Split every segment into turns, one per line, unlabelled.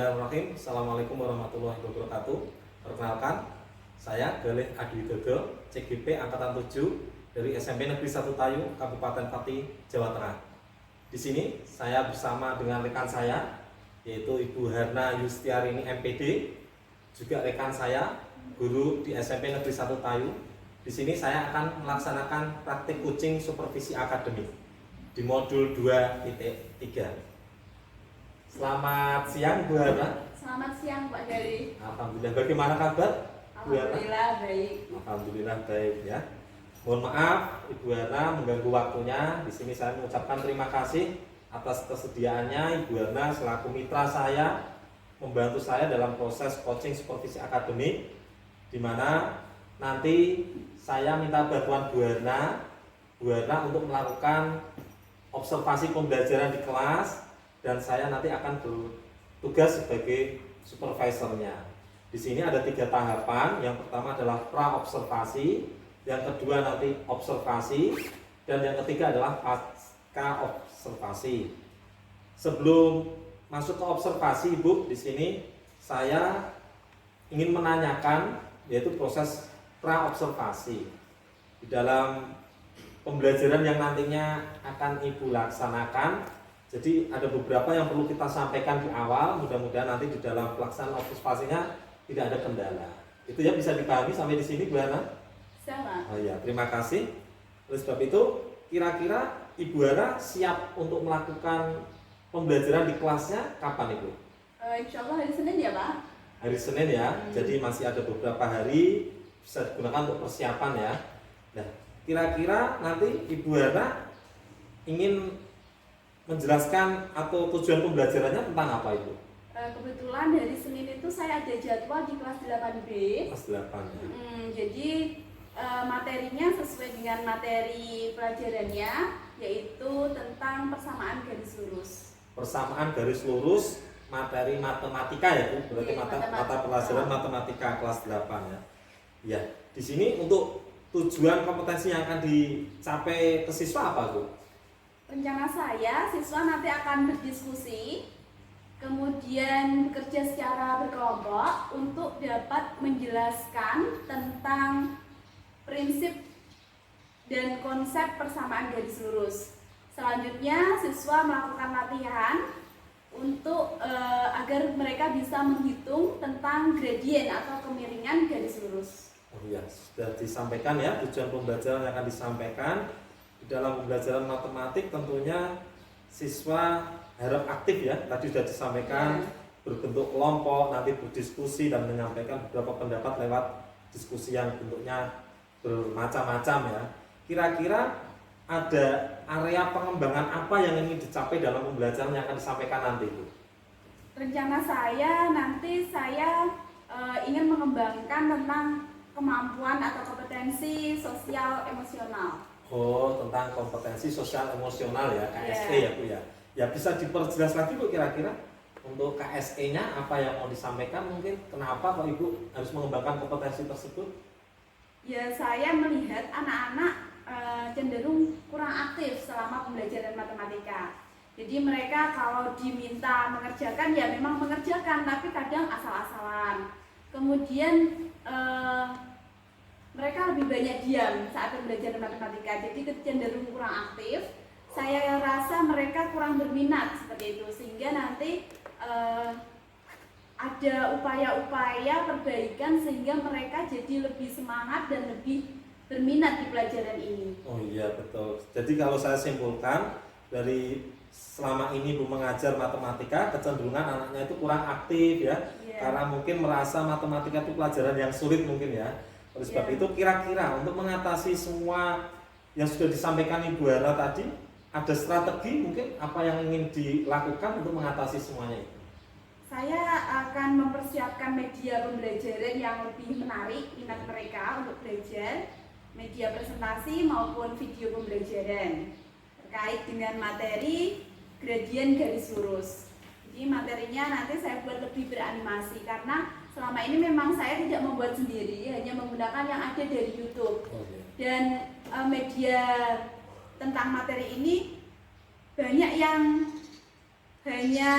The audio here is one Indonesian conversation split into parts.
Bismillahirrahmanirrahim. Assalamualaikum warahmatullahi wabarakatuh. Perkenalkan, saya Galih Adi Widodo, CGP Angkatan 7 dari SMP Negeri 1 Tayu, Kabupaten Pati, Jawa Tengah. Di sini saya bersama dengan rekan saya, yaitu Ibu Harna Yustiarini MPD, juga rekan saya, guru di SMP Negeri 1 Tayu. Di sini saya akan melaksanakan praktik coaching supervisi akademik di modul 2.3. Selamat siang Bu Hana.
Selamat siang Pak Gari.
Alhamdulillah, bagaimana kabar Bu Hana?
Alhamdulillah baik.
Alhamdulillah baik ya. Mohon maaf Ibu Hana mengganggu waktunya. Di sini saya mengucapkan terima kasih atas kesediaannya Ibu Hana selaku mitra saya membantu saya dalam proses coaching supervisi akademik, di mana nanti saya minta bantuan Bu Hana untuk melakukan observasi pembelajaran di kelas, dan saya nanti akan bertugas sebagai supervisornya. Di sini ada 3 tahapan. Yang pertama adalah pra-observasi, yang kedua nanti observasi, dan yang ketiga adalah pasca observasi. Sebelum masuk ke observasi, Ibu, di sini saya ingin menanyakan yaitu proses pra-observasi. Di dalam pembelajaran yang nantinya akan Ibu laksanakan, jadi ada beberapa yang perlu kita sampaikan di awal. Mudah-mudahan nanti di dalam pelaksanaan observasinya tidak ada kendala. Itu ya, bisa dipahami sampai di sini Bu Hana?
Sama.
Oh iya, terima kasih. Oleh sebab itu, kira-kira Ibu Hana siap untuk melakukan pembelajaran di kelasnya kapan Ibu?
Insya Allah hari Senin ya Pak?
Hari Senin ya. Jadi masih ada beberapa hari bisa digunakan untuk persiapan ya. Nah, kira-kira nanti Ibu Hana ingin menjelaskan atau tujuan pembelajarannya tentang apa Ibu?
Kebetulan hari Senin itu saya ada jadwal di kelas 8B.
Kelas 8 ya.
Jadi materinya sesuai dengan materi pelajarannya, yaitu tentang persamaan garis lurus.
Persamaan garis lurus, materi matematika ya Bu. Berarti mata pelajaran matematika kelas 8 ya. Ya, di sini untuk tujuan kompetensi yang akan dicapai ke siswa apa Bu?
Rencana saya, siswa nanti akan berdiskusi, kemudian bekerja secara berkelompok untuk dapat menjelaskan tentang prinsip dan konsep persamaan garis lurus. Selanjutnya, siswa melakukan latihan untuk agar mereka bisa menghitung tentang gradien atau kemiringan garis lurus.
Oh iya, sudah disampaikan ya tujuan pembelajaran yang akan disampaikan. Di dalam pembelajaran matematik tentunya siswa harap aktif ya. Tadi sudah disampaikan berbentuk kelompok, nanti berdiskusi dan menyampaikan beberapa pendapat lewat diskusi yang bentuknya bermacam-macam ya. Kira-kira ada area pengembangan apa yang ingin dicapai dalam pembelajaran yang akan disampaikan nanti Bu?
Rencana saya nanti saya ingin mengembangkan tentang kemampuan atau kompetensi sosial emosional.
Oh, tentang kompetensi sosial emosional ya, KSE ya Bu ya. Ya, bisa diperjelas lagi Bu kira-kira untuk KSE-nya apa yang mau disampaikan, mungkin kenapa kok Ibu harus mengembangkan kompetensi tersebut?
Ya, saya melihat anak-anak cenderung kurang aktif selama pembelajaran matematika. Jadi mereka kalau diminta mengerjakan ya memang mengerjakan, tapi kadang asal-asalan. Kemudian mereka lebih banyak diam saat pembelajaran matematika, jadi cenderung kurang aktif. Saya rasa mereka kurang berminat seperti itu, sehingga nanti ada upaya-upaya perbaikan sehingga mereka jadi lebih semangat dan lebih berminat di pelajaran ini.
Oh iya betul. Jadi kalau saya simpulkan dari selama ini Bu mengajar matematika, kecenderungan anaknya itu kurang aktif ya, karena mungkin merasa matematika itu pelajaran yang sulit mungkin ya. Oleh sebab itu kira-kira untuk mengatasi semua yang sudah disampaikan Ibu Hana tadi, ada strategi mungkin apa yang ingin dilakukan untuk mengatasi semuanya itu?
Saya akan mempersiapkan media pembelajaran yang lebih menarik minat mereka untuk belajar, media presentasi maupun video pembelajaran terkait dengan materi gradien garis lurus. Jadi materinya nanti saya buat lebih beranimasi, karena selama ini memang saya tidak membuat sendiri, hanya menggunakan yang ada dari YouTube. Dan media tentang materi ini banyak yang hanya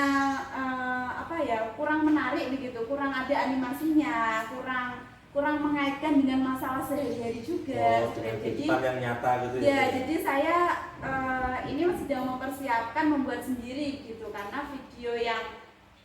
apa ya, kurang menarik begitu, kurang ada animasinya, kurang mengaitkan dengan masalah sehari-hari juga.
Dengan
Jadi
kehidupan yang nyata gitu
ya, jadi saya ini sedang mempersiapkan membuat sendiri gitu, karena video yang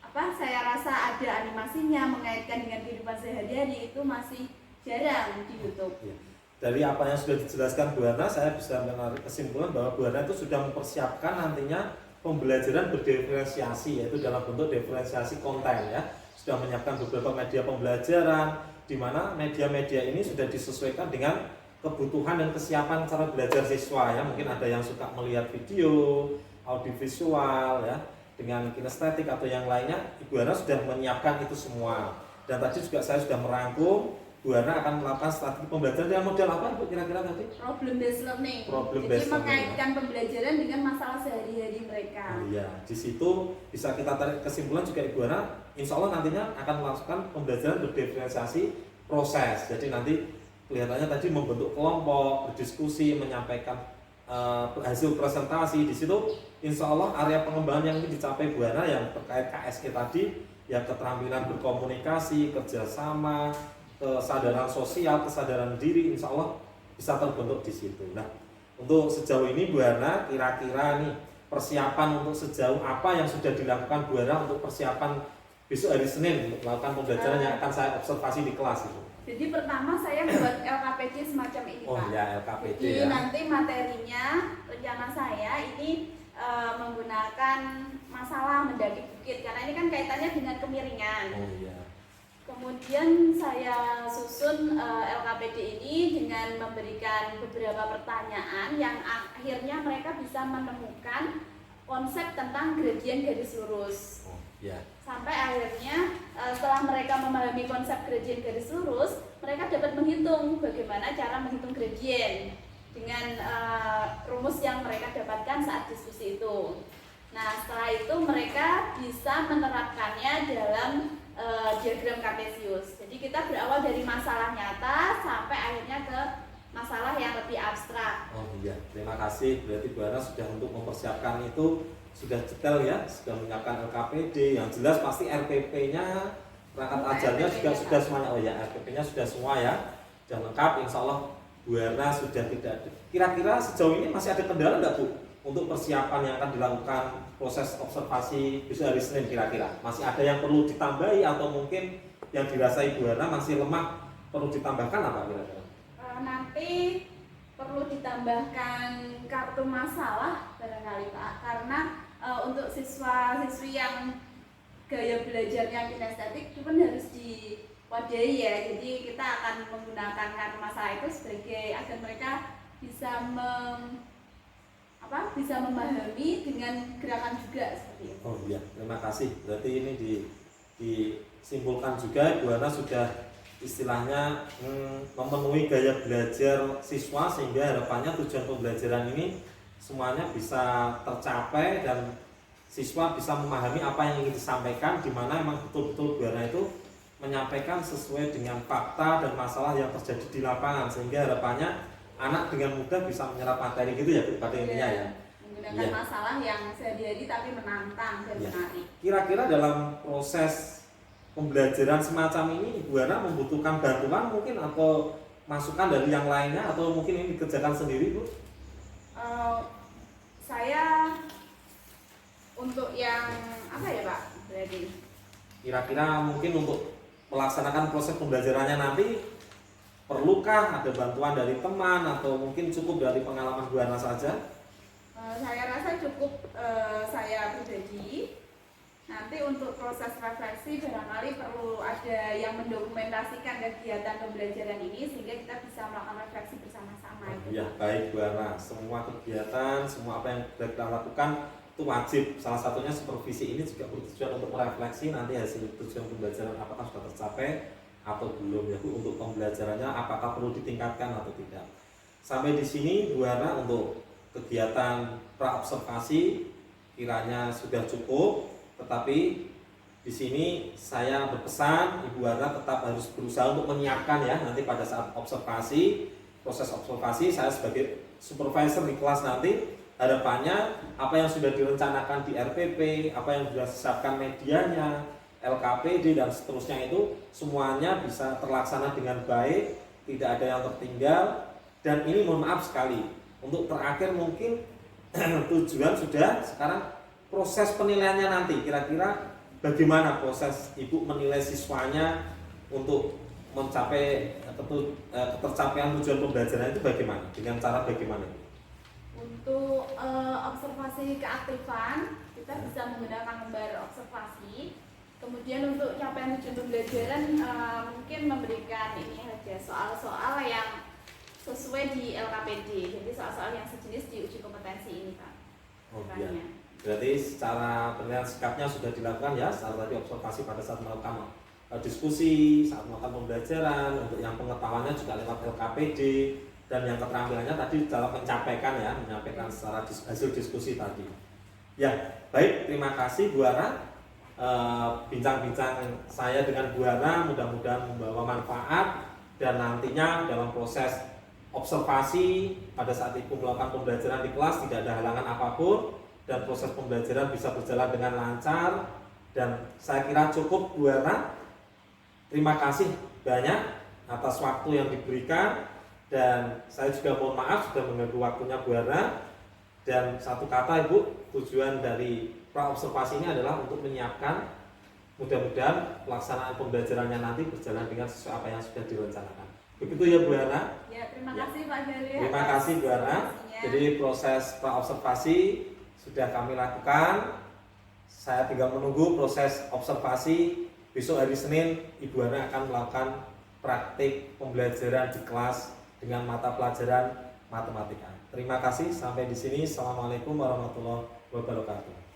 apa saya rasa ada animasinya mengaitkan dengan kehidupan sehari-hari itu masih jarang di YouTube.
Ya. Dari apa yang sudah dijelaskan Bu Hana, saya bisa menarik kesimpulan bahwa Bu Hana itu sudah mempersiapkan nantinya pembelajaran berdiferensiasi, yaitu dalam bentuk diferensiasi konten ya. Sudah menyiapkan beberapa media pembelajaran, di mana media-media ini sudah disesuaikan dengan kebutuhan dan kesiapan cara belajar siswa ya. Mungkin ada yang suka melihat video, audiovisual ya, dengan kinestetik atau yang lainnya. Ibu Hana sudah menyiapkan itu semua. Dan tadi juga saya sudah merangkum Bu Hana akan melakukan strategi pembelajaran dengan model apa Bu kira-kira tadi?
Problem based learning.
Problem
Jadi
based learning,
mengaitkan pembelajaran dengan masalah sehari-hari mereka.
Iya, di situ bisa kita tarik kesimpulan juga Ibu Hana, insya Allah nantinya akan melakukan pembelajaran berdiferensiasi proses. Jadi nanti kelihatannya tadi membentuk kelompok, berdiskusi, menyampaikan hasil presentasi. Di situ insya Allah area pengembangan yang ingin dicapai Bu Hana yang terkait KSG tadi, ya keterampilan berkomunikasi, kerjasama, kesadaran sosial, kesadaran diri, insya Allah bisa terbentuk di situ. Nah, untuk sejauh ini Bu Hana kira-kira nih persiapan untuk sejauh apa yang sudah dilakukan Bu Hana untuk persiapan besok hari Senin untuk melakukan pembelajaran yang akan saya observasi di kelas itu.
Jadi pertama saya membuat LKPD semacam ini
Oh
Pak.
ya, LKPD
Jadi
ya.
nanti materinya, rencana saya ini menggunakan masalah mendaki bukit, karena ini kan kaitannya dengan kemiringan.
Oh iya.
Kemudian saya susun LKPD ini dengan memberikan beberapa pertanyaan yang akhirnya mereka bisa menemukan konsep tentang gradien garis lurus.
Oh iya.
Sampai akhirnya setelah mereka memahami konsep gradien garis lurus, mereka dapat menghitung bagaimana cara menghitung gradien dengan rumus yang mereka dapatkan saat diskusi itu. Nah, setelah itu mereka bisa menerapkannya dalam diagram kartesius. Jadi kita berawal dari masalah nyata sampai akhirnya ke masalah yang lebih abstrak.
Oh iya, terima kasih. Berarti Bu Hana sudah untuk mempersiapkan itu sudah detail ya, sudah menyiapkan LKPD, yang jelas pasti RPP-nya, perangkat ajarnya juga sudah semuanya. Oh ya, RPP-nya sudah semua ya, sudah lengkap. Insya Allah Bu Hana sudah tidak. Kira-kira sejauh ini masih ada kendala nggak Bu untuk persiapan yang akan dilakukan proses observasi besok hari Senin kira-kira? Masih ada yang perlu ditambahi atau mungkin yang dirasa Ibu Hana masih lemah perlu ditambahkan apa kira-kira?
Nanti perlu ditambahkan kartu masalah barangkali Pak, karena untuk siswa-siswi yang gaya belajarnya kinestetik itu kan harus diwadahi ya. Jadi kita akan menggunakan kartu masalah itu sebagai agar mereka bisa bisa memahami dengan gerakan juga seperti itu.
Oh iya, terima kasih. Berarti ini disimpulkan juga Bu Hana sudah istilahnya memenuhi gaya belajar siswa sehingga harapannya tujuan pembelajaran ini semuanya bisa tercapai dan siswa bisa memahami apa yang ingin disampaikan, di mana memang betul-betul Bu Hana itu menyampaikan sesuai dengan fakta dan masalah yang terjadi di lapangan, sehingga harapannya anak dengan mudah bisa menyerap materi gitu ya Bu, pada intinya ya.
Menggunakan masalah yang sehari-hari tapi menantang dan menarik.
Kira-kira dalam proses pembelajaran semacam ini Bu Hana membutuhkan bantuan mungkin atau masukan dari yang lainnya, atau mungkin ini dikerjakan sendiri Bu?
Saya untuk yang apa ya Pak? Berarti
Kira-kira mungkin untuk melaksanakan proses pembelajarannya nanti perlukah ada bantuan dari teman atau mungkin cukup dari pengalaman Bu Hana saja?
Saya rasa cukup saya pribadi. Nanti untuk proses refleksi barangkali perlu ada yang mendokumentasikan kegiatan pembelajaran ini sehingga kita bisa melakukan refleksi bersama-sama.
Ya baik Bu Hana, semua kegiatan, semua apa yang kita lakukan itu wajib. Salah satunya supervisi ini juga bertujuan untuk merefleksi nanti hasil tujuan pembelajaran apakah sudah tercapai atau belum ya Bu, untuk pembelajarannya apakah perlu ditingkatkan atau tidak. Sampai di sini Bu Hana untuk kegiatan praobservasi kiranya sudah cukup, tetapi di sini saya berpesan Ibu Hana tetap harus berusaha untuk menyiapkan ya, nanti pada saat observasi, proses observasi saya sebagai supervisor di kelas nanti harapannya apa yang sudah direncanakan di RPP, apa yang sudah disiapkan medianya, LKPD dan seterusnya itu semuanya bisa terlaksana dengan baik, tidak ada yang tertinggal. Dan ini mohon maaf sekali, untuk terakhir mungkin tujuan sudah, sekarang proses penilaiannya nanti kira-kira bagaimana proses Ibu menilai siswanya untuk mencapai ketercapaian tujuan pembelajaran itu bagaimana? Dengan cara bagaimana?
Untuk observasi keaktifan, kita bisa menggunakan lembar observasi. Kemudian untuk capaian tujuan pembelajaran mungkin memberikan ini saja soal-soal yang sesuai di LKPD. Jadi soal-soal yang sejenis di uji kompetensi ini, Pak.
Oh iya. Berarti secara penilaian sikapnya sudah dilakukan ya, secara tadi observasi pada saat melakukan diskusi, saat melakukan pembelajaran, untuk yang pengetahuannya juga lewat LKPD, dan yang keterampilannya tadi dalam menyampaikan secara hasil diskusi tadi. Ya, baik, terima kasih Bu Hana. Bincang-bincang saya dengan Bu Hana mudah-mudahan membawa manfaat, dan nantinya dalam proses observasi pada saat Ibu melakukan pembelajaran di kelas tidak ada halangan apapun, dan proses pembelajaran bisa berjalan dengan lancar. Dan saya kira cukup Bu Hana. Terima kasih banyak atas waktu yang diberikan, dan saya juga mohon maaf sudah mengganggu waktunya Bu Hana. Dan satu kata Ibu, tujuan dari pra-observasi ini adalah untuk menyiapkan, mudah-mudahan pelaksanaan pembelajarannya nanti berjalan dengan sesuai apa yang sudah direncanakan. Begitu ya Bu Hana?
Ya, terima kasih Pak Jari.
Terima kasih Bu Hana. Jadi proses pra-observasi sudah kami lakukan. Saya tinggal menunggu proses observasi. Besok hari Senin Ibu Hana akan melakukan praktik pembelajaran di kelas dengan mata pelajaran matematika. Terima kasih, sampai di sini. Assalamualaikum warahmatullahi wabarakatuh.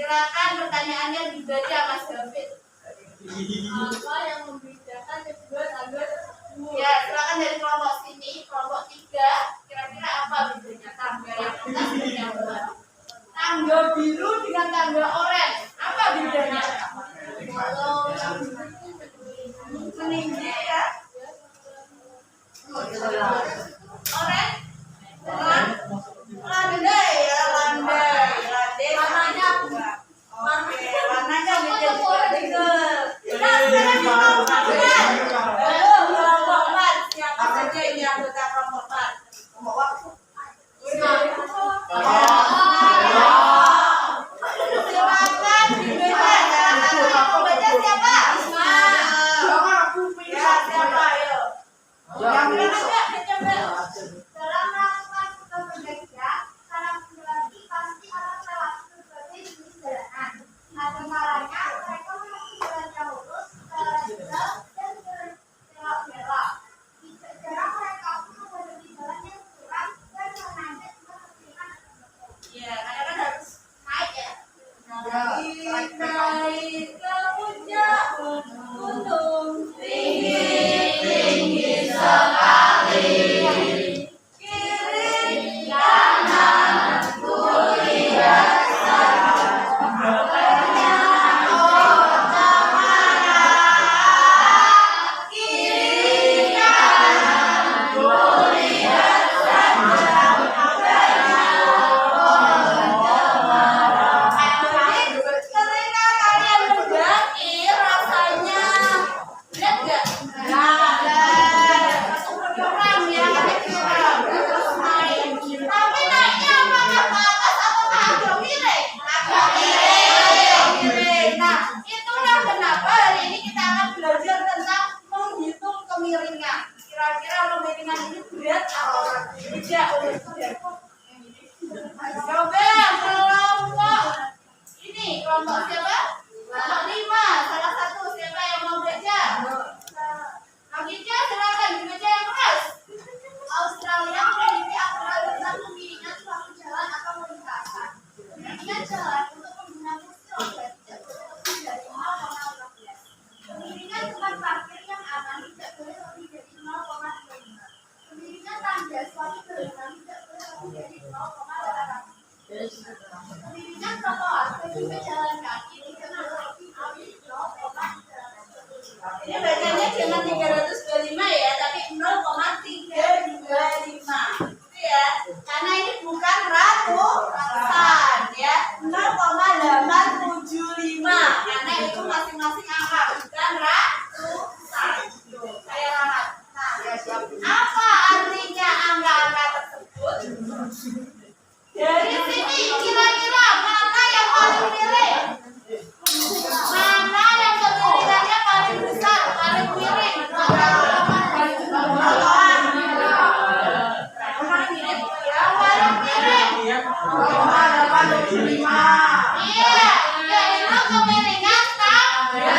Silakan pertanyaannya dibaca Mas David. Apa yang membedakan kedua tangga tersebut? Ya, silakan dari kelompok sini, kelompok 3. Kira-kira apa bedanya tangga yang atas dan yang bawah? Tangga biru dengan tangga oranye, apa bedanya? Kalau yang meninggi ya, oranye, landai ya, landai. Warnanya apa? Oke, warnanya beda juga. Nah, sekarang di kelompok 4. Kelompok 4. Siapa saja ini anggota kelompok 4? Kelompok waktu. Silakan dibaca. Pembaca siapa? Ya, siapa? Ayo. Yang benar aja, coba. Dalam melakukan tugas bekerja, secara pribadi pasti akan melewati berbagai jenis jalanan. Ada kalanya mereka menempuh jalan yang lurus, jalan jauh, dan belok-belok. Jarang mereka pun menghadapi jalan yang curam dan menanjak kepentingan. Iya, kadang-kadang harus naik ya. Naik ke puncak gunung tinggi sekali. Kiri kanan ku lihat sahabatnya kota marah. Kiri kanan ku lihat sahabatnya kota marah. Jadi ketika kalian mendaki rasanya berat nggak? Kurang ya, kurang. Terus naik. Tapi naiknya apakah ke atas atau agak miring? Agak miring. Nah, itulah kenapa hari ini kita akan belajar tentang menghitung kemiringan. Kira-kira kemiringan ini berat atau tidak untuk kalian? Coba kelompok ini, kelompok siapa? Kelompok 5. Salah satu siapa yang mau baca? Akhirnya silakan dibaca yang keras. Australia memiliki aturan tentang kemiringan suatu jalan atau lintasan. Kemiringan jalan untuk pengguna kursi roda tidak boleh lebih dari 0,15. Kemiringan tempat parkir yang aman tidak boleh lebih dari 0,25. Kemiringan tangga suatu bangunan tidak boleh lebih dari 0,8. Kemiringan trotoar bagi pejalan kaki tidak boleh lebih dari 0,3. Ini bacanya jangan 325 ya, tapi 0,325. Itu ya. Karena ini bukan ratusan ya. 0,875. Karena itu masing-masing angka, bukan ratusan. Tuh, saya ralat. Nah, apa artinya angka-angka tersebut? Dari sini kira-kira mana yang paling miring? Mana yang kemiringannya paling besar, paling miring? Yang paling miring. Iya, yaitu kemiringan tangga.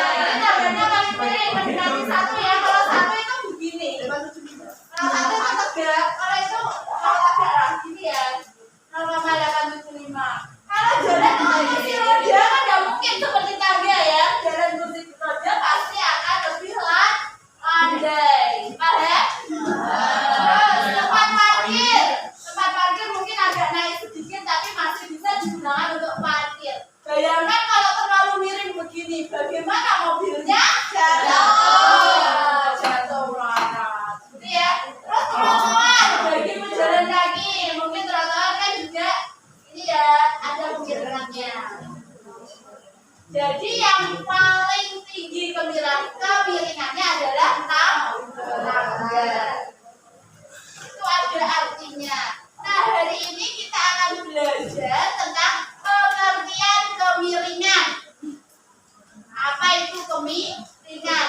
Ini tangganya paling miring. Berarti satu ya. Kalau satu itu begini. Kalau satu itu tegak. Kalau itu agak gini ya. 0,875. Kalau jalan dengan kursi roda kan nggak mungkin seperti tangga ya. Jalan kursi roda pasti akan lebih landai. Paham? Terus tempat parkir. Tempat parkir mungkin agak naik sedikit tapi masih bisa digunakan untuk parkir. Bayangkan kalau terlalu miring begini, bagaimana mobilnya? Jatuh marah. Gitu ya. Terus trotoar bagi pejalan kaki, mungkin trotoar kan juga ini ya ada kemiringannya. Jadi yang paling tinggi kemiringannya adalah tangga. Itu ada artinya. Nah, hari ini kita akan belajar tentang pengertian kemiringan. Apa itu kemiringan?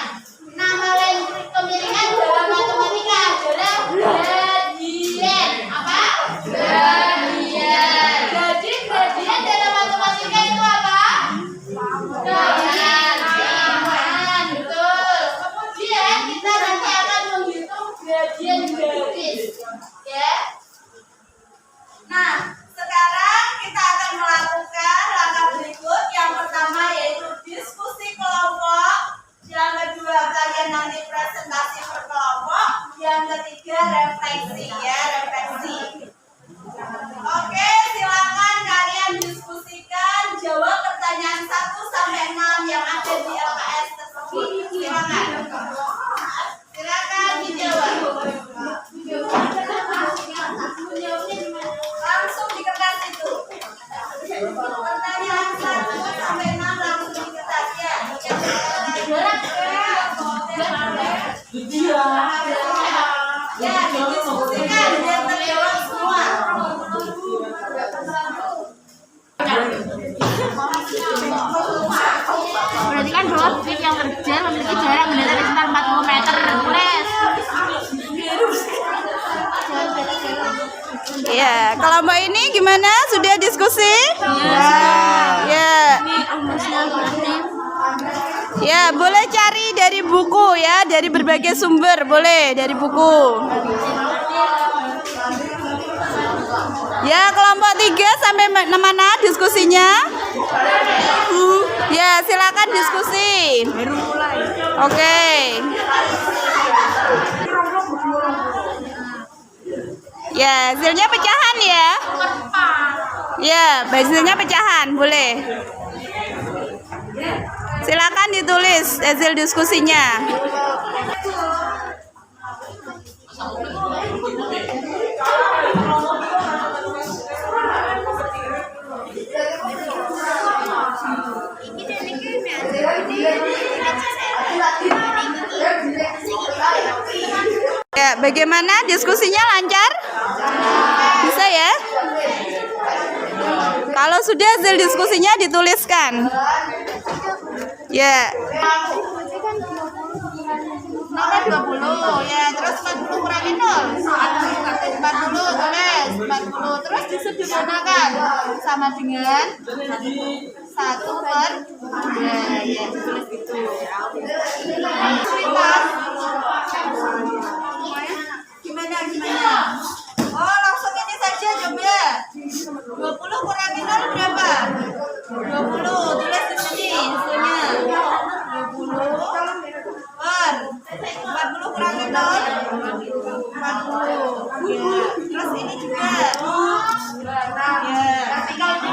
Nama lain kemiringan dalam matematika adalah gradien. Apa? Gradien. Jadi gradien dalam matematika itu apa? Kebiasaan. Betul. Kemudian kita nanti akan menghitung gradien garis. Ya. Nah, yang terkecil memiliki jarak mendatar sekitar 40 meter. Tulis.
Ya, kelompok ini gimana? Sudah diskusi? Ya. Ya, boleh cari dari buku ya, dari berbagai sumber, boleh dari buku. Ya, kelompok 3 sampai mana diskusinya? Ya, silakan diskusi. Oke. Ya, hasilnya pecahan ya. Ya, hasilnya pecahan, boleh. Silakan ditulis hasil diskusinya. Ya, bagaimana diskusinya lancar? Bisa ya? Kalau sudah hasil diskusinya dituliskan. Ya.
Nomor 20 ya, terus 40 kurangi 0. 40 tulis 40 terus disederhanakan sama dengan 1/2 ya, ditulis gitu. Gimana? Oh, langsung ini saja coba. 20 kurangi 0 berapa? 20, tulis di sini hasilnya. 20 per 40 kurangi 0 40. Ya. Terus ini juga. Ya. Tinggal itu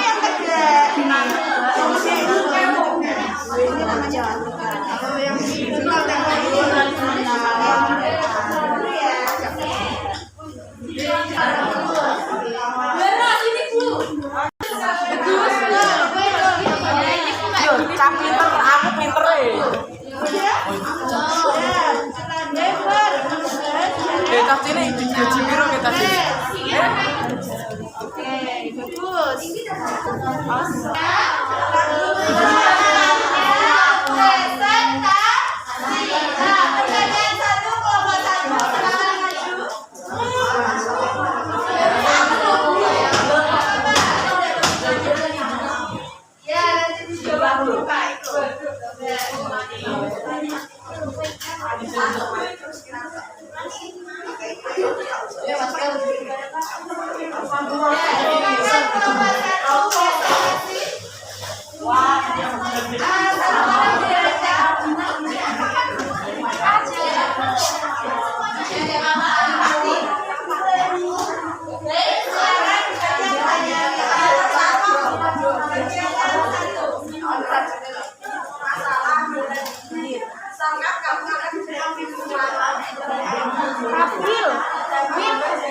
yang kerja. Ini namanya. Kalau yang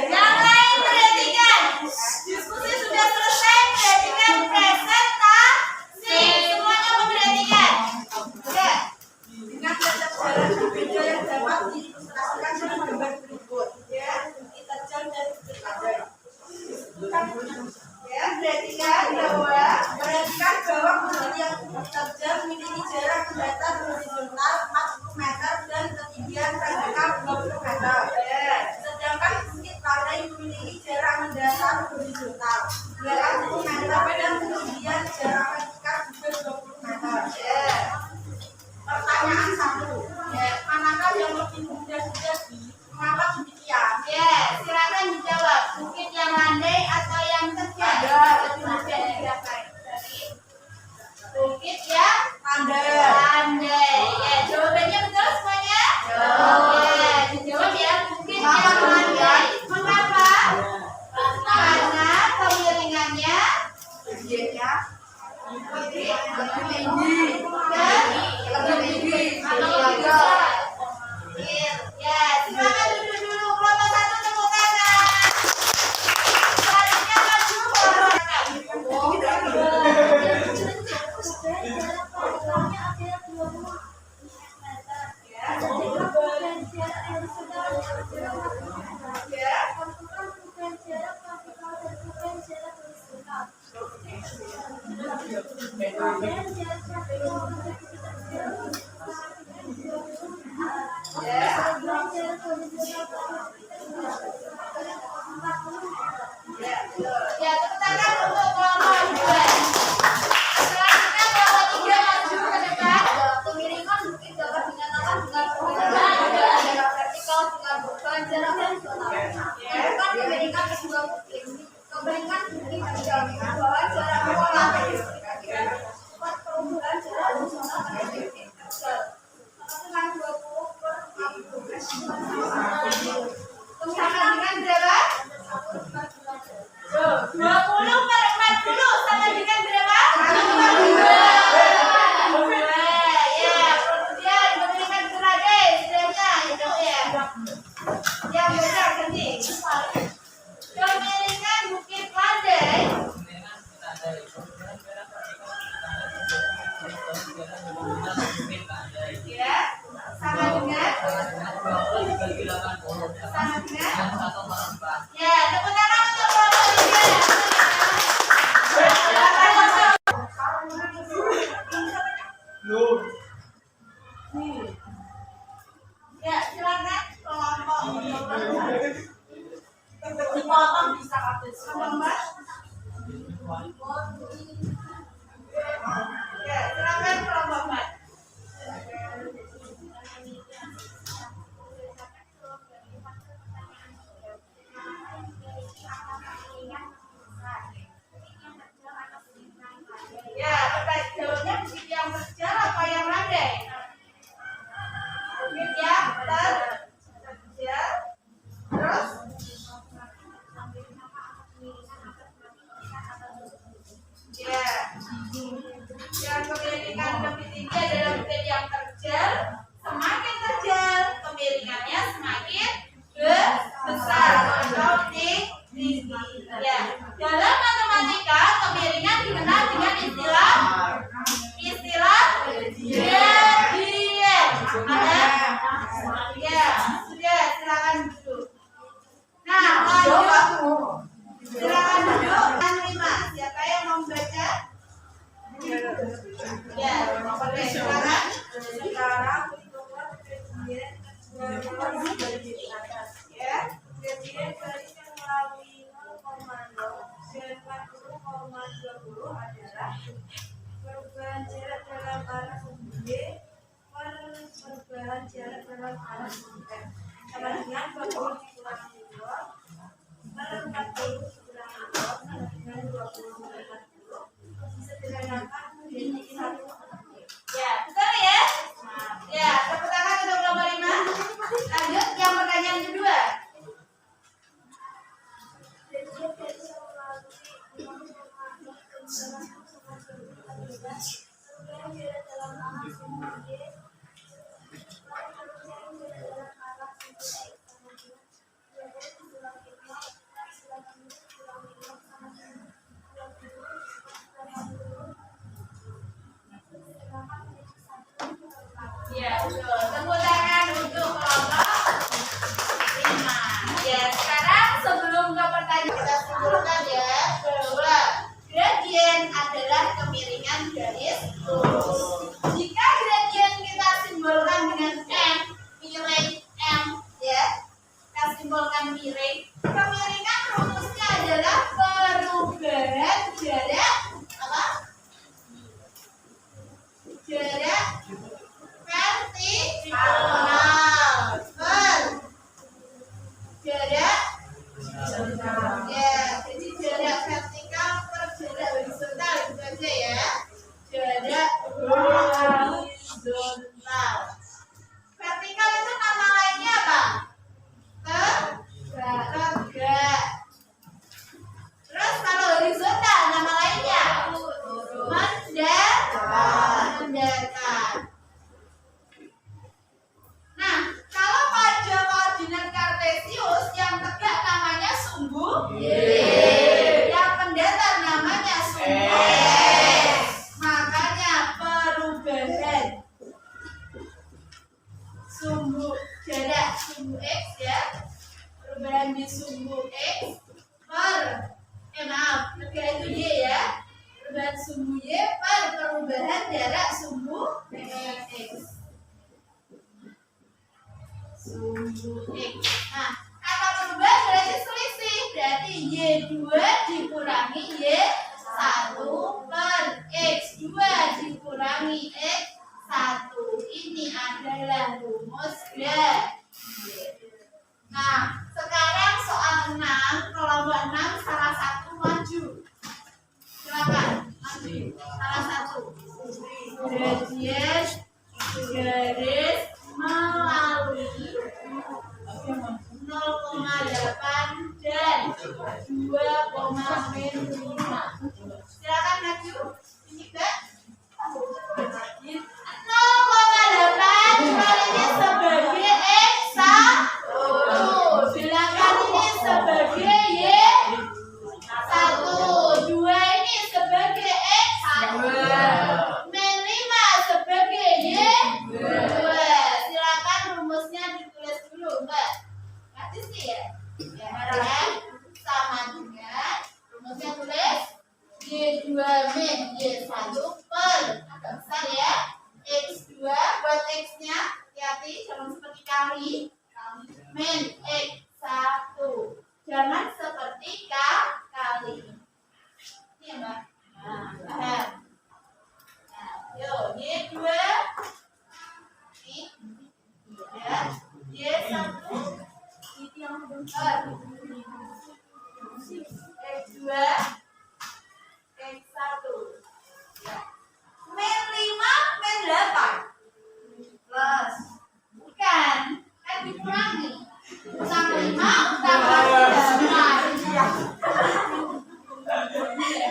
yang lain perhatikan. Diskusi sudah selesai, perhatikan presentasi. Semuanya memperhatikan. Sudah. Dengan data sejarah berbeda yang dapat diilustrasikan dalam gambar berikut. Ya, kita jam dan ya, perhatikan bahwa posisi yang terjal memiliki jarak mendatar horizontal 40 meter dan ketinggian vertikal 20 meter. Sedangkan bukit Pandai memiliki jarak mendatar horizontal 20 meter dan ketinggian jarak vertikal juga 20 meter. Pertanyaan 1. Manakah yang lebih mudah terjadi? Mengapa demikian? Silakan dijawab. Bukit yang landai atau yang terjal? Bukit yang landai. Ya, jawabannya betul semuanya? Dijawab ya, bukit yang landai. Mengapa? Karena kemiringannya ya, silakan duduk dulu. Kelompok 1 tepuk tangan. Selanjutnya maju. Kan dibandingkan kedua bukti. Kebalikan bukti menunjukkan bahwa jarak pola kira-kira perubahan jarak horizontal pada titik terjal. Dengan 20 per 60. Sama dengan berapa? 20 per 40 sama dengan berapa? 2. Ya, kemudian memberikan seragam istilahnya itu ya. Yang benar ganti. Kemiringan Bukit Landai. Ya, sama dengan. Sama dengan. Ya, tepuk tangan untuk ya, silakan kelompok. Dipotong bisa habis. Mbak. Ya, silakan kelompok Mbak. Ya, terkait jawabnya bukit yang terjal apa yang landai? Bukit yang terjal. Terus? Ya. Yang kemiringan lebih tinggi adalah bukit yang terjal. Semakin terjal, kemiringannya semakin besar atau tinggi. Ya. Dalam matematika, kemiringan dikenal dengan istilah gradien. Ada? Ya, sudah, silakan duduk. Nah, lanjut. Silakan duduk. Dan 5. Siapa yang mau membaca? Ya, oke, silakan. Sekarang ya, gradien berikan melalui 0,0 dan 40,20 adalah perubahan jarak dalam arah sumbu Y per perubahan jarak dalam arah sumbu M sama dengan 20 dikurangi 2 per 40 dikurangi 2 sama dengan 20 per 40 disederhanakan menjadi 1. Ya, betul ya? Ya, tepuk tangan untuk nomor 5. Lanjut yang pertanyaan kedua. Ya, betul. Tepuk tangan untuk kelompok 5. Ya, sekarang sebelum ke pertanyaan kita simpulkan ya bahwa gradien adalah kemiringan garis lurus. Jika gradien kita simbolkan dengan M, miring M ya. Kita simbolkan miring. Kemiringan rumusnya adalah perubahan jarak apa? Jarak vertikal per jarak ya, jadi jarak vertikal per jarak horizontal itu aja ya. Jarak horizontal. Vertikal itu nama lainnya apa? Tegak. Terus kalau horizontal nama lainnya mendatar. Nah, kalau pada koordinat kartesius yang tegak namanya sumbu Y, yang mendatar namanya sumbu X. Makanya perubahan sumbu jarak sumbu X ya, perubahan di sumbu X per tegak itu Y ya, perubahan sumbu Y per perubahan jarak sumbu X. Sumbu X. Nah, kata perubahan berarti selisih. Berarti Y2 dikurangi Y1 per X2 dikurangi X1. Ini adalah rumus gradien. Nah, sekarang kelompok 6 salah satu maju. Silakan maju. Salah satu. Gradient garis melalui 0,8 dan 2,5. Silakan maju. Ini Mbak. 0,8 kalinya sebagai X1. Silakan ini sebagai Y1. 2 ini sebagai X2. Min 5 sebagai Y2. Silakan rumusnya ditulis dulu, Mbak. Nanti sih ya. Ya, sama dengan rumusnya tulis Y2 min Y1 per agak besar ya. X2 buat X-nya hati-hati jangan seperti kali. Min X1. Jangan seperti kali. Ini ya, Mbak. Nah, yuk, Y2 ini ya, Y1 itu yang bentar. X2 X1 ya. Min 5 min 8 plus bukan kan dikurangi utang 5 utang 8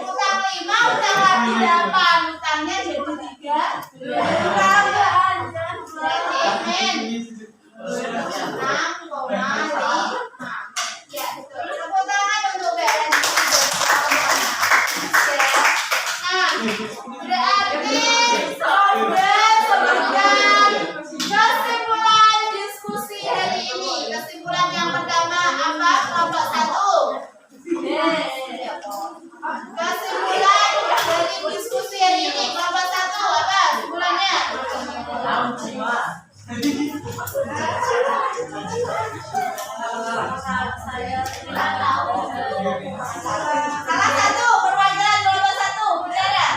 utang 5 utang lagi 8 utangnya jadi 3 berarti min 6,5 ya betul tepuk tangan untuk BLN. Berarti sudah sebutkan kesimpulan diskusi hari ini. Kesimpulan yang pertama apa? Kelompok 1. Kesimpulan dari diskusi hari ini kelompok 1 apa? Kesimpulannya? Salah satu perwakilan kelompok 1 berdarah.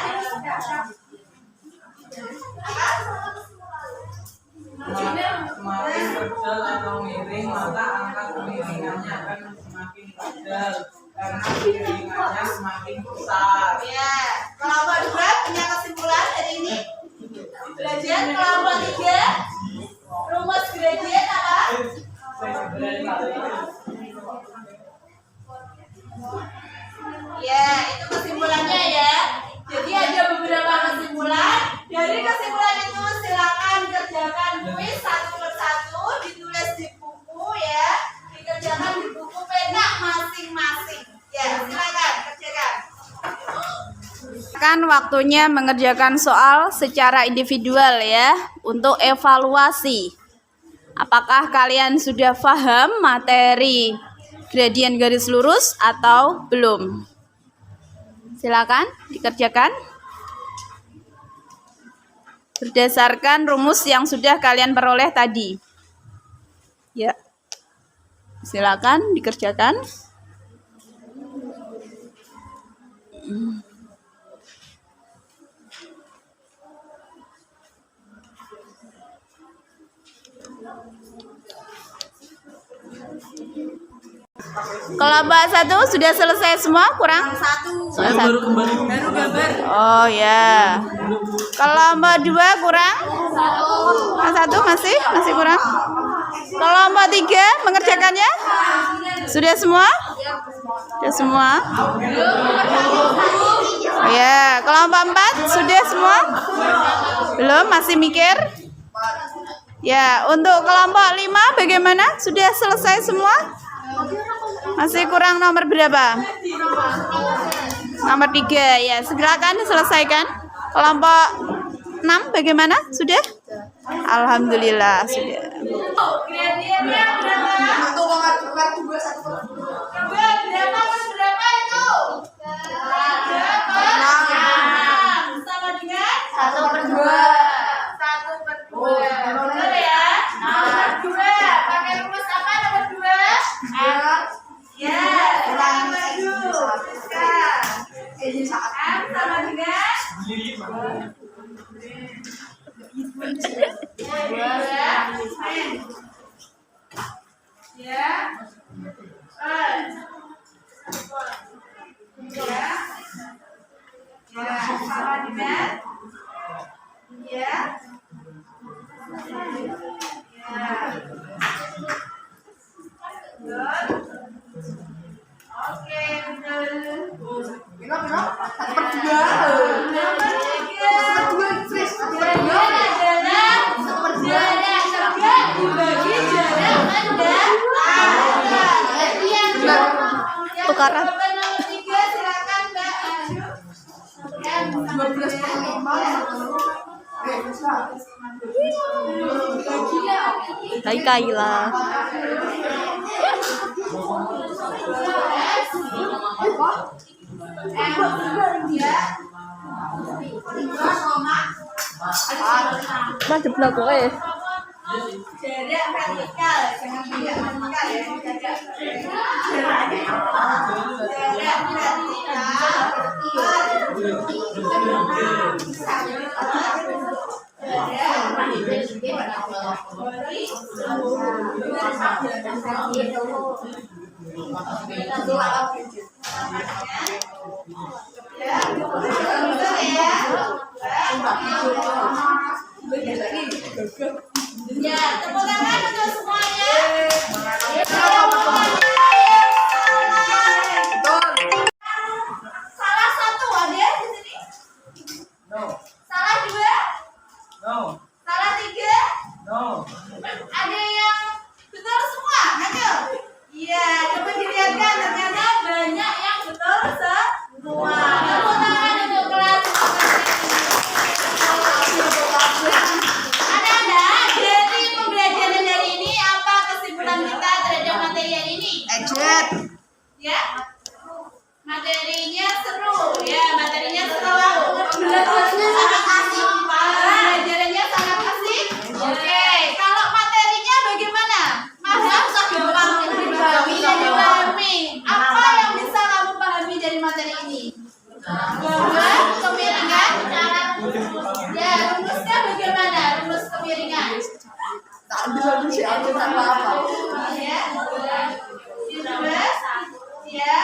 Semakin kecil atau miring, maka angka kemiringannya akan semakin kecil karena miringannya semakin besar.
Ya, kelompok 2 punya kesimpulan hari ini. Belajar kelompok 3 rumus gradient apa? Ya, itu kesimpulannya ya. Jadi ada beberapa kesimpulan. Dari kesimpulan itu silakan kerjakan kuis satu persatu, ditulis di buku ya, dikerjakan di buku pena masing-masing. Ya, silakan kerjakan.
Kan waktunya mengerjakan soal secara individual ya, untuk evaluasi. Apakah kalian sudah paham materi gradien garis lurus atau belum? Silakan dikerjakan berdasarkan rumus yang sudah kalian peroleh tadi. Ya. Silakan dikerjakan. Kelompok 1 sudah selesai semua? Kurang?
Saya baru kembali.
Oh ya. Kelompok 2 kurang? Satu masih kurang? Kelompok 3 mengerjakannya? Sudah semua? Sudah semua? Oh ya. Kelompok 4 sudah semua? Belum? Masih mikir? Ya. Untuk kelompok 5 bagaimana? Sudah selesai semua? Masih kurang nomor berapa? Nomor 3 ya, silakan diselesaikan. Kelompok 6 bagaimana? Sudah? Alhamdulillah sudah.
Gradiennya berapa? 1,2 berapa itu? 3/6 sama dengan 1/2. 1/2. Betul ya? Nomor 2 pakai rumus apa nomor 2? Ya, silakan maju. M sama dengan 2. Oke, betul.
Kira-kira 1/2.
Nomor 3. Jarak adalah jarak tegak dibagi jarak mendatar.
Tukaran.
Jawaban nomor 3 silakan Mbak Ayu. Ya,
12,5.
Hai Kaila. Macam belakang
jarak vertikal, jangan tidak vertikal ya, jarak ya, tepuk tangan untuk semuanya. Salah satu ada di sini?
No.
Salah 2?
No.
Salah 3?
No.
Ada yang betul semua? Ayo. Iya, coba dilihatkan ternyata banyak yang betul semua. Tepuk tangan untuk kelas. Anak-anak, dari pembelajaran dari ini apa kesimpulan kita terhadap materi hari ini?
Ejet.
Ya, materinya seru. Ya, materinya seru. Belajarnya sangat asik. Belajarnya sangat asik. Oke, kalau materinya bagaimana? Masuk gampang dipahami. Apa yang bisa kamu pahami dari materi ini? Bahwa kemiringan. Ya, rumusnya bagaimana? Rumus kemiringan.
Tak ambil si Ejet apa-apa.
Ya, ya.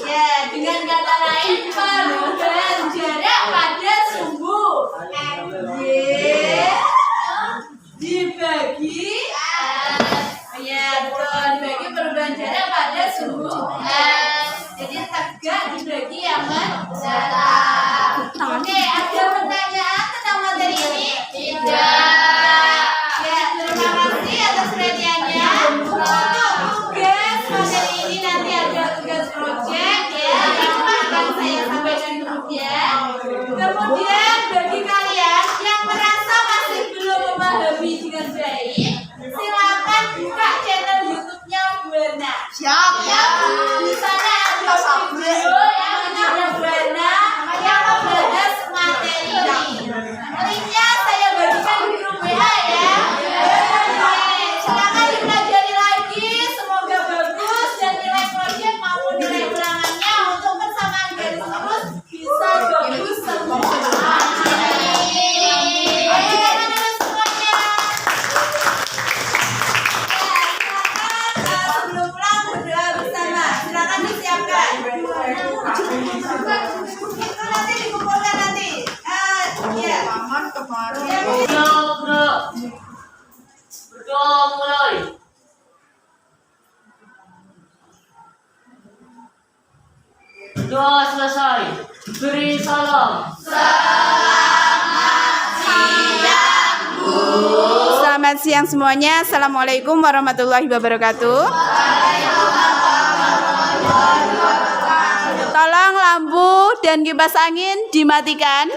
Ya, dengan kata lain perubahan jarak pada sumbu Y dibagi ya betul, dibagi perubahan jarak pada sumbu S. Jadi tegak dibagi yang mendatar. Oke, ada pertanyaan tentang materi ini? Tidak. Ya, terima kasih atas perhatiannya. Untuk tugas materi ini nanti ada tugas project ya yang akan saya sampaikan kemudian. Kemudian bagi kalian yang merasa masih belum memahami dengan baik, silakan buka channel YouTube-nya Buana.
Siap.
Ya, di sana ada video yang ada Buana yang membahas materi ini. Linknya saya bagikan di grup WA ya. Silakan dipelajari lagi, semoga bagus dan nilai proyek maupun nilai ulangannya untuk persamaan garis lurus bisa bagus semua. Ayo tangan dulu semuanya. Ya, silakan sebelum pulang berdoa bersama. Silakan disiapkan. Itu nanti dikumpulkan nanti. Ya.
Aman kemarin.
Ya, mungkin
Berdoa mulai. Doa selesai. Beri salam.
Selamat siang semuanya. Assalamualaikum warahmatullahi wabarakatuh. Tolong lampu dan kipas angin dimatikan.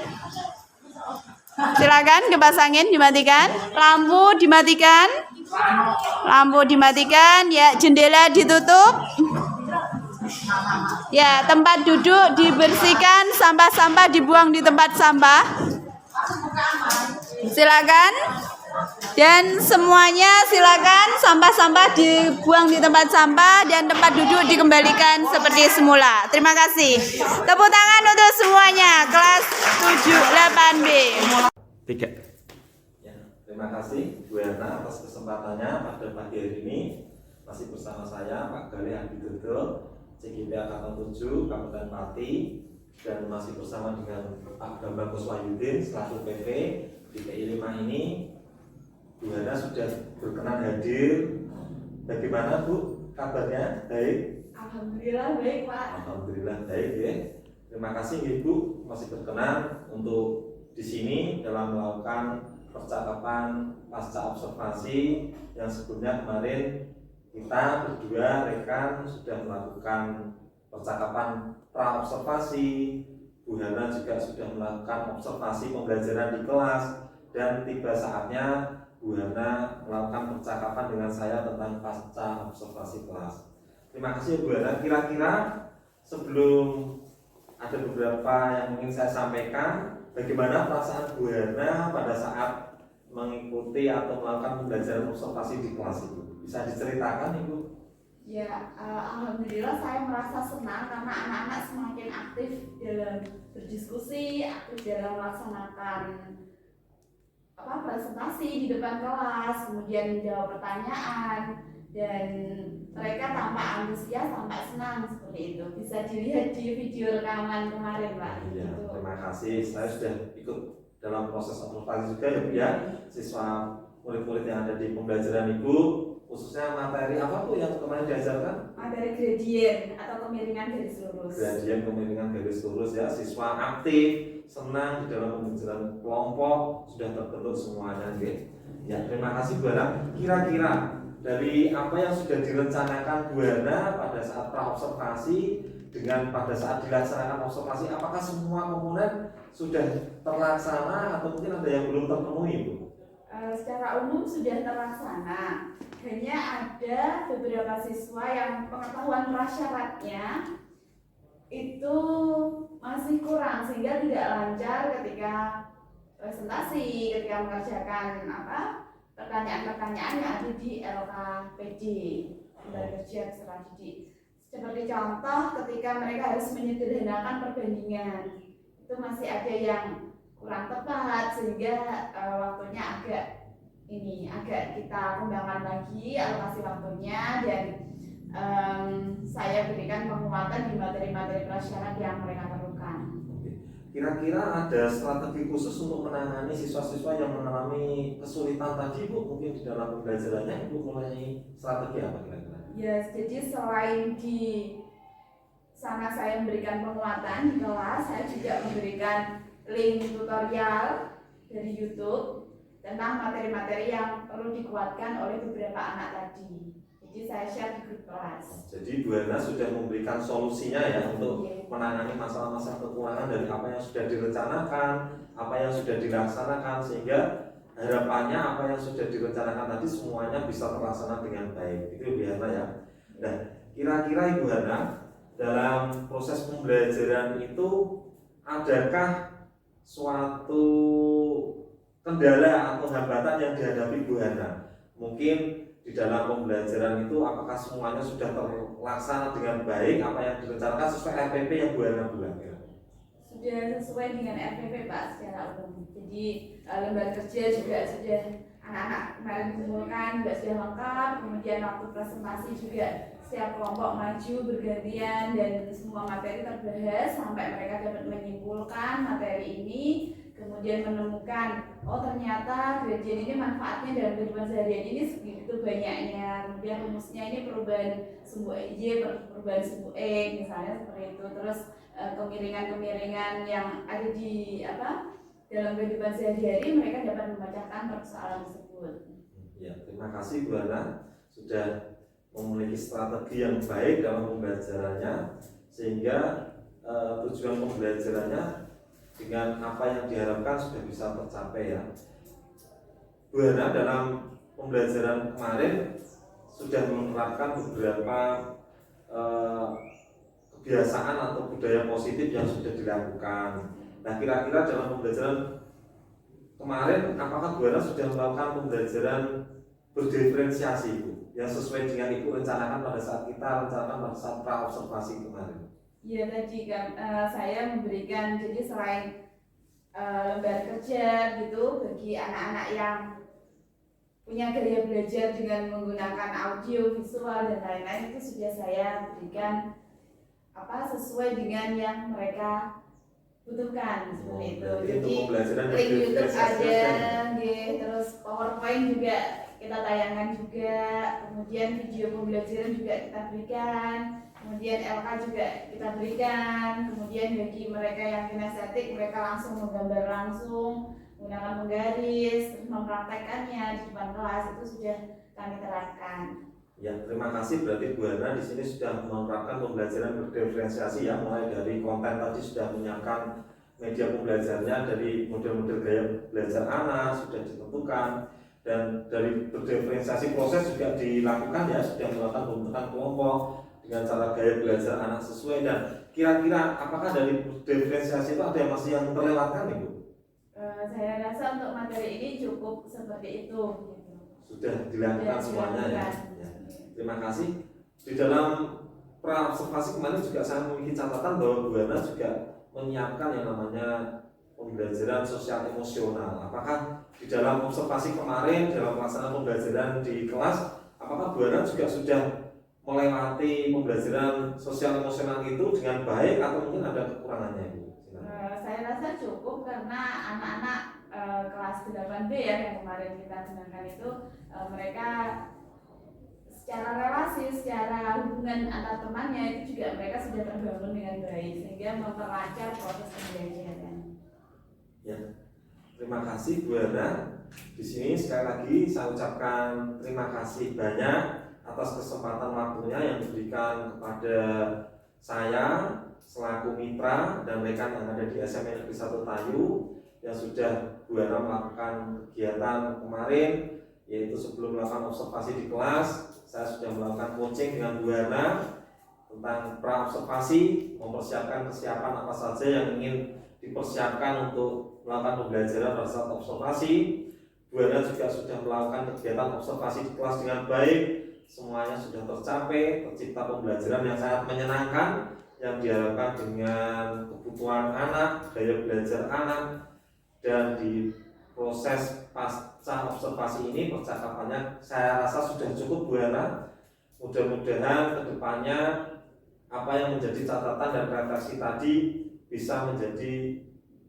Silakan kipas angin dimatikan. Lampu dimatikan. Lampu dimatikan. Ya, jendela ditutup. Ya, tempat duduk dibersihkan, sampah-sampah dibuang di tempat sampah. Silakan. Dan semuanya silakan sampah-sampah dibuang di tempat sampah dan tempat duduk dikembalikan seperti semula. Terima kasih. Tepuk tangan untuk semuanya. Kelas 7-8B.
3. Ya, terima kasih Bu Erna atas kesempatannya pada pagi hari ini. Masih bersama saya Pak Galih Adi Dodol, CGP Angkatan 7 Kabupaten Pati, dan masih bersama dengan Pak Bambang Kuswayudin selaku PP di PI 5 ini. Bu Erna sudah berkenan hadir Bagaimana Bu kabarnya? Baik?
Alhamdulillah baik Pak.
Alhamdulillah baik ya. Terima kasih Ibu masih berkenan untuk di sini dalam melakukan percakapan pasca observasi yang sebelumnya kemarin kita berdua rekan sudah melakukan percakapan pra observasi. Bu Hana juga sudah melakukan observasi pembelajaran di kelas dan tiba saatnya Bu Hana melakukan percakapan dengan saya tentang pasca observasi kelas. Terima kasih Bu Hana. Kira-kira sebelum ada beberapa yang ingin saya sampaikan, bagaimana perasaan Bu Hana pada saat mengikuti atau melakukan pembelajaran observasi di kelas itu? Bisa diceritakan Ibu?
Ya, alhamdulillah saya merasa senang karena anak-anak semakin aktif dalam berdiskusi, aktif dalam melaksanakan presentasi di depan kelas, kemudian menjawab pertanyaan, dan mereka tampak antusias, tampak senang seperti itu. Bisa dilihat di video rekaman kemarin, Pak.
Iya,
Gitu.
terima kasih. Saya sudah ikut dalam proses observasi juga ya Bu ya. Siswa murid-murid yang ada di pembelajaran Ibu, khususnya materi apa Bu yang kemarin diajarkan?
Materi gradien atau kemiringan garis lurus.
Gradien kemiringan garis lurus ya. Siswa aktif, senang di dalam pembelajaran kelompok, sudah terbentuk semuanya gitu. Ya, terima kasih Bu Hana. Kira-kira dari apa yang sudah direncanakan Bu Hana pada saat pra-observasi dengan pada saat dilaksanakan observasi, apakah semua komponen sudah terlaksana atau mungkin ada yang belum terpenuhi Bu?
Secara umum sudah terlaksana. Hanya ada beberapa siswa yang pengetahuan prasyaratnya itu masih kurang sehingga tidak lancar ketika presentasi, ketika mengerjakan pertanyaan-pertanyaan yang ada di LKPD, lembaga kerja peserta didik. Seperti contoh ketika mereka harus menyederhanakan perbandingan, itu masih ada yang kurang tepat sehingga waktunya agak kita kembangkan lagi alokasi waktunya, dan saya berikan penguatan di materi-materi prasyarat yang mereka perlukan.
Kira-kira ada strategi khusus untuk menangani siswa-siswa yang mengalami kesulitan tadi Bu? Mungkin di dalam pembelajarannya Ibu mulai strategi apa kira-kira?
Ya, jadi selain di sana saya memberikan penguatan di kelas, saya juga memberikan link tutorial dari YouTube tentang materi-materi yang perlu dikuatkan oleh beberapa anak tadi. Jadi saya share di grup kelas.
Jadi Bu Hana sudah memberikan solusinya ya untuk menangani masalah-masalah kekurangan dari apa yang sudah direncanakan, apa yang sudah dilaksanakan, sehingga harapannya apa yang sudah direncanakan tadi semuanya bisa terlaksana dengan baik. Itu Bu Hana ya. Nah, kira-kira Ibu Hana dalam proses pembelajaran itu adakah suatu kendala atau hambatan yang dihadapi Bu Hana? Mungkin di dalam pembelajaran itu apakah semuanya sudah terlaksana dengan baik apa yang direncanakan sesuai RPP yang Bu Hana buat ya?
Sudah sesuai dengan RPP Pak secara umum. Jadi lembaga kerja juga sudah anak-anak kemarin dikumpulkan juga sudah lengkap. Kemudian waktu presentasi juga setiap kelompok maju bergantian dan semua materi terbahas sampai mereka dapat menyimpulkan materi ini. Kemudian menemukan, oh ternyata gradien ini manfaatnya dalam kehidupan sehari-hari ini segitu banyaknya. Kemudian rumusnya ini perubahan sumbu Y, perubahan sumbu E, misalnya seperti itu. Terus kemiringan-kemiringan yang ada di dalam kehidupan sehari-hari mereka dapat memecahkan persoalan tersebut. Ya,
terima kasih Bu Hana sudah memiliki strategi yang baik dalam pembelajarannya sehingga tujuan pembelajarannya dengan apa yang diharapkan sudah bisa tercapai ya. Bu Hana dalam pembelajaran kemarin sudah menerapkan beberapa kebiasaan atau budaya positif yang sudah dilakukan. Nah, kira-kira dalam pembelajaran kemarin apakah Bu Hana sudah melakukan pembelajaran berdiferensiasi Bu yang sesuai dengan Ibu rencanakan pada saat kita rencanakan pada saat pra-observasi kemarin?
Ya, tadi kan saya memberikan, jadi selain lembar kerja gitu bagi anak-anak yang punya gaya belajar dengan menggunakan audio, visual dan lain-lain, itu sudah saya berikan sesuai dengan yang mereka butuhkan seperti itu. Jadi link YouTube ada, terus PowerPoint juga kita tayangkan juga, kemudian video pembelajaran juga kita berikan, kemudian LK juga kita berikan, kemudian bagi mereka yang kinestetik mereka langsung menggambar langsung menggunakan penggaris, terus mempraktekkannya di depan kelas itu sudah kami terapkan.
Ya, terima kasih. Berarti Bu Hana di sini sudah menerapkan pembelajaran berdiferensiasi ya, mulai dari konten tadi sudah menyiapkan media pembelajarannya dari model-model gaya belajar anak sudah ditentukan, dan dari berdiferensiasi proses juga dilakukan ya, sudah melakukan pembentukan kelompok dengan cara gaya belajar anak sesuai. Dan kira-kira apakah dari diferensiasi itu ada yang masih yang terlewatkan Ibu?
Saya rasa untuk materi ini cukup seperti itu. Gitu.
Sudah dilakukan
Sudah
semuanya ya.
dilakukan.
Ya. Terima kasih. Di dalam pra-observasi kemarin juga saya memiliki catatan bahwa Bu Hana juga menyiapkan yang namanya pembelajaran sosial emosional. Apakah di dalam observasi kemarin dalam pelaksanaan pembelajaran di kelas, apakah Bu Hana juga sudah melewati pembelajaran sosial emosional itu dengan baik atau mungkin ada kekurangannya Ibu?
Saya rasa cukup karena anak-anak kelas 8B ya yang kemarin kita gunakan itu mereka secara relasi, secara hubungan antar temannya itu juga mereka sudah terbangun dengan baik sehingga memperlancar proses pembelajaran.
Ya, terima kasih Bu Hana. Di sini sekali lagi saya ucapkan terima kasih banyak atas kesempatan waktunya yang diberikan kepada saya selaku mitra dan rekan yang ada di SMA Negeri 1 Tayu yang sudah Bu Hana melakukan kegiatan kemarin, yaitu sebelum melakukan observasi di kelas saya sudah melakukan coaching dengan Bu Hana tentang pra-observasi, mempersiapkan kesiapan apa saja yang ingin dipersiapkan untuk melakukan pembelajaran pada saat observasi. Bu Hana juga sudah melakukan kegiatan observasi di kelas dengan baik, semuanya sudah tercapai, tercipta pembelajaran yang sangat menyenangkan yang diharapkan dengan kebutuhan anak, gaya belajar anak. Dan di proses pasca observasi ini percakapannya saya rasa sudah cukup Bu Hana. Mudah-mudahan kedepannya apa yang menjadi catatan dan refleksi tadi bisa menjadi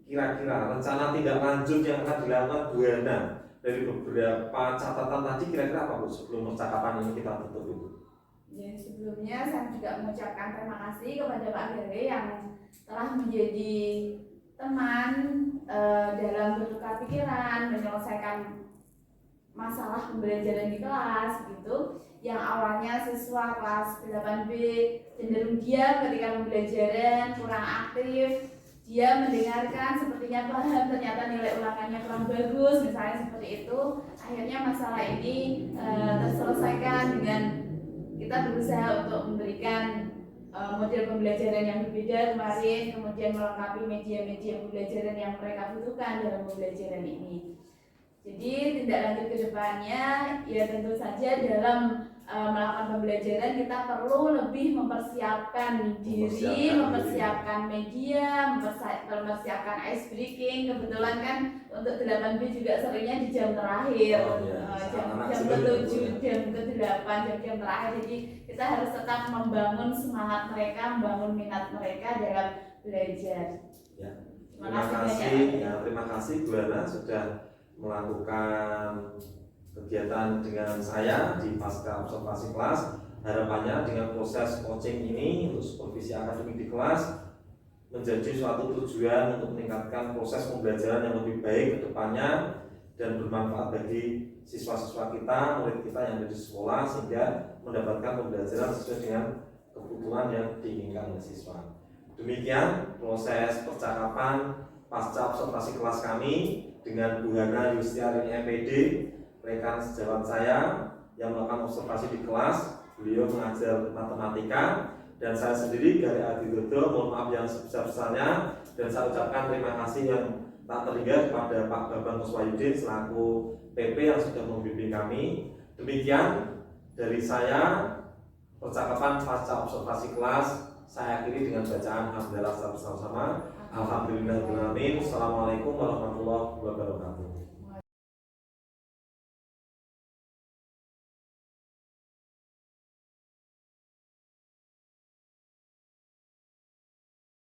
kira-kira rencana tindak lanjut yang akan dilakukan Bu Hana. Dari beberapa catatan tadi kira-kira apa Bu sebelum percakapan ini kita tutup itu?
Jadi sebelumnya saya juga mengucapkan terima kasih kepada Pak Gere yang telah menjadi teman dalam bertukar pikiran, menyelesaikan masalah pembelajaran di kelas gitu. Yang awalnya siswa kelas 8B cenderung diam ketika pembelajaran, kurang aktif, dia mendengarkan sepertinya paham, ternyata nilai ulangannya kurang bagus misalnya seperti itu. Akhirnya masalah ini terselesaikan dengan kita berusaha untuk memberikan model pembelajaran yang berbeda kemarin, kemudian melengkapi media-media pembelajaran yang mereka butuhkan dalam pembelajaran ini. Jadi tindak lanjut ke depannya ya tentu saja dalam melakukan pembelajaran kita perlu lebih mempersiapkan diri, mempersiapkan media, mempersiapkan ice breaking. Kebetulan kan untuk 8B juga seringnya di jam terakhir, jam ke-7, jam ke-8, jam terakhir. Jadi kita harus tetap membangun semangat mereka, membangun minat mereka dalam belajar.
Ya. Terima kasih Bu Hana sudah melakukan kegiatan dengan saya di pasca observasi kelas. Harapannya dengan proses coaching ini untuk supervisi akademik di kelas menjadi suatu tujuan untuk meningkatkan proses pembelajaran yang lebih baik ke depannya dan bermanfaat bagi siswa-siswa kita, murid kita yang ada di sekolah sehingga mendapatkan pembelajaran sesuai dengan kebutuhan yang diinginkan oleh siswa. Demikian proses percakapan pasca observasi kelas kami dengan Bu Hana Yustiarini MPD, rekan sejawat saya yang melakukan observasi di kelas. Beliau mengajar matematika dan saya sendiri Gary Adidodo, mohon maaf yang sebesar-besarnya, dan saya ucapkan terima kasih yang tak terhingga kepada Pak Bambang Kuswayudin selaku PP yang sudah membimbing kami. Demikian dari saya percakapan pasca observasi kelas. Saya akhiri dengan bacaan hamdalah bersama-sama. Alhamdulillahirabbil alamin. Assalamualaikum warahmatullahi wabarakatuh.